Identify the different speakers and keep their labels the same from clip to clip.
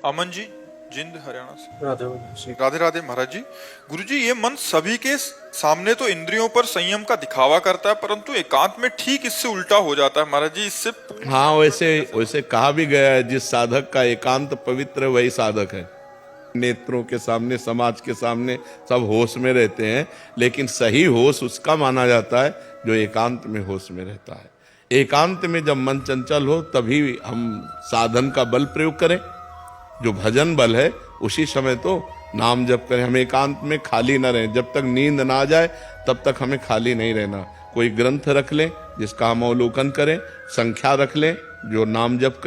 Speaker 1: अमन जी, जिंद हरियाणा से।
Speaker 2: राधे राधे।
Speaker 1: राधे राधे महाराज जी। गुरु जी, ये मन सभी के सामने तो इंद्रियों पर संयम का दिखावा करता है, परंतु एकांत में ठीक इससे उल्टा हो जाता है महाराज जी। इससे
Speaker 3: हाँ, वैसे वैसे कहा भी गया है, जिस साधक का एकांत पवित्र है वही साधक है। नेत्रों के सामने, समाज के सामने सब होश में रहते हैं, लेकिन सही होश उसका माना जाता है जो एकांत में होश में रहता है। एकांत में जब मन चंचल हो तभी हम साधन का बल प्रयोग करें, जो भजन बल है उसी समय तो नाम जप करें। हम एकांत में खाली न रहें, जब तक नींद ना जाए तब तक हमें खाली नहीं रहना। कोई ग्रंथ रख लें जिसका हम अवलोकन करें, संख्या रख लें जो नाम जप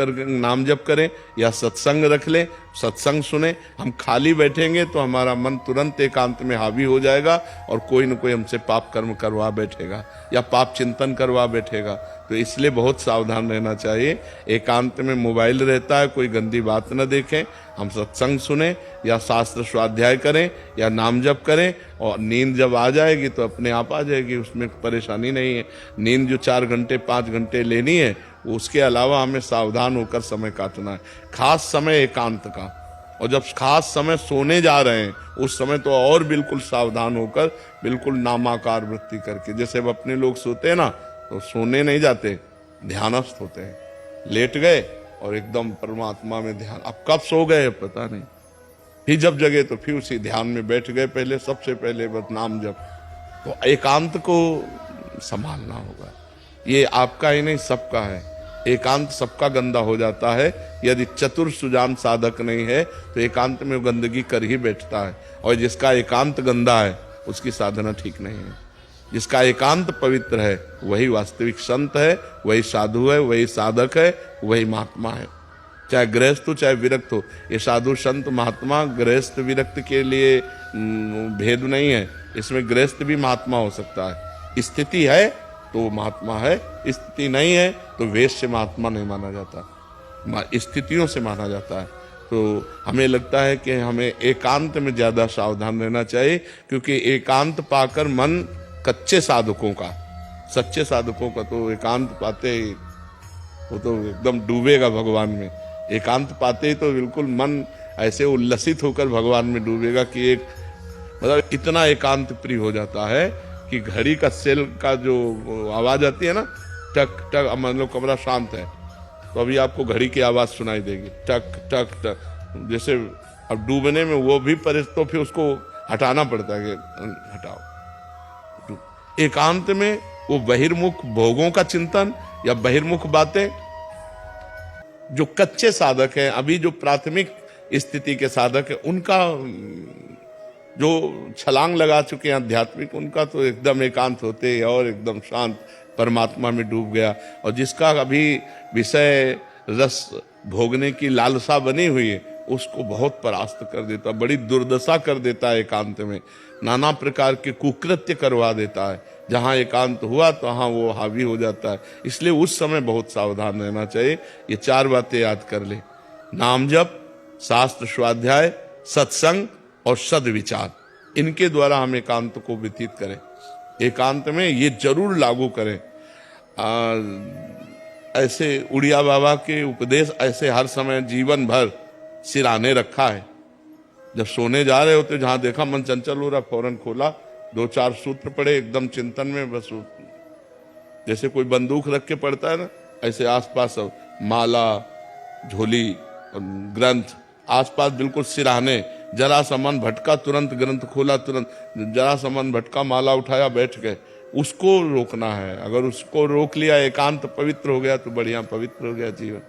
Speaker 3: करें, या सत्संग रख लें, सत्संग सुने। हम खाली बैठेंगे तो हमारा मन तुरंत एकांत में हावी हो जाएगा और कोई न कोई हमसे पाप कर्म करवा बैठेगा या पाप चिंतन करवा बैठेगा। तो इसलिए बहुत सावधान रहना चाहिए। एकांत में मोबाइल रहता है, कोई गंदी बात न देखें, हम सत्संग सुने या शास्त्र स्वाध्याय करें या नाम जप करें। और नींद जब आ जाएगी तो अपने आप आ जाएगी, उसमें परेशानी नहीं है। नींद जो 4 घंटे 5 घंटे लेनी है, उसके अलावा हमें सावधान होकर समय काटना है। खास समय एकांत का, और जब खास समय सोने जा रहे हैं उस समय तो और बिल्कुल सावधान होकर, बिल्कुल नामाकार वृत्ति करके। जैसे अब अपने लोग सोते हैं ना, तो सोने नहीं जाते, ध्यानस्थ होते हैं। लेट गए और एकदम परमात्मा में ध्यान। अब कब सो गए पता नहीं, फिर जब जगे तो फिर उसी ध्यान में बैठ गए। पहले सबसे पहले बस नाम जप। तो एकांत को संभालना होगा। ये आपका ही नहीं, सबका है। एकांत सबका गंदा हो जाता है। यदि चतुर सुजान साधक नहीं है तो एकांत में गंदगी कर ही बैठता है। और जिसका एकांत गंदा है उसकी साधना ठीक नहीं है। जिसका एकांत पवित्र है वही वास्तविक संत है, वही साधु है, वही साधक है, वही महात्मा है। चाहे गृहस्थ हो चाहे विरक्त हो, ये साधु संत महात्मा गृहस्थ विरक्त के लिए भेद नहीं है। इसमें गृहस्थ भी महात्मा हो सकता है। स्थिति है तो महात्मा है, स्थिति नहीं है तो वेश से महात्मा नहीं माना जाता, स्थितियों से माना जाता है। तो हमें लगता है कि हमें एकांत में ज्यादा सावधान रहना चाहिए, क्योंकि एकांत पाकर मन कच्चे साधकों का, सच्चे साधकों का तो एकांत पाते ही वो तो एकदम डूबेगा भगवान में। एकांत पाते ही तो बिल्कुल मन ऐसे उल्लसित होकर भगवान में डूबेगा कि एक मतलब इतना एकांत प्रिय हो जाता है कि घड़ी का सेल का जो आवाज आती है ना, टक टक, मान लो कमरा शांत है तो अभी आपको घड़ी की आवाज सुनाई देगी, टक टक टक। जैसे अब डूबने में वो भी तो फिर उसको हटाना पड़ता है कि हटाओ। एकांत में वो बहिर्मुख भोगों का चिंतन या बहिर्मुख बातें, जो कच्चे साधक हैं, अभी जो प्राथमिक स्थिति के साधक है, उनका जो छलांग लगा चुके हैं आध्यात्मिक, उनका तो एकदम एकांत होते और एकदम शांत परमात्मा में डूब गया। और जिसका अभी विषय रस भोगने की लालसा बनी हुई है उसको बहुत परास्त कर देता, बड़ी दुर्दशा कर देता है। एकांत में नाना प्रकार के कुकृत्य करवा देता है। जहां एकांत हुआ तो वहां वो हावी हो जाता है। इसलिए उस समय बहुत सावधान रहना चाहिए। ये 4 बातें याद कर ले: नाम जप, शास्त्र स्वाध्याय, सत्संग और सद्विचार। इनके द्वारा हम एकांत को व्यतीत करें। एकांत में ये जरूर लागू करें। ऐसे उड़िया बाबा के उपदेश ऐसे हर समय जीवन भर सिराने रखा है। जब सोने जा रहे होते, जहां देखा मन चंचल हो रहा, फौरन खोला, 2-4 सूत्र पढ़े, एकदम चिंतन में बस। जैसे कोई बंदूक रख के पढ़ता है ना, ऐसे आसपास माला, झोली, ग्रंथ आसपास बिल्कुल सिराने। जरा सा मन भटका, तुरंत ग्रंथ खोला, तुरंत जरा सा मन भटका, माला उठाया, बैठ गए। उसको रोकना है। अगर उसको रोक लिया, एकांत पवित्र हो गया तो बढ़िया पवित्र हो गया जीवन।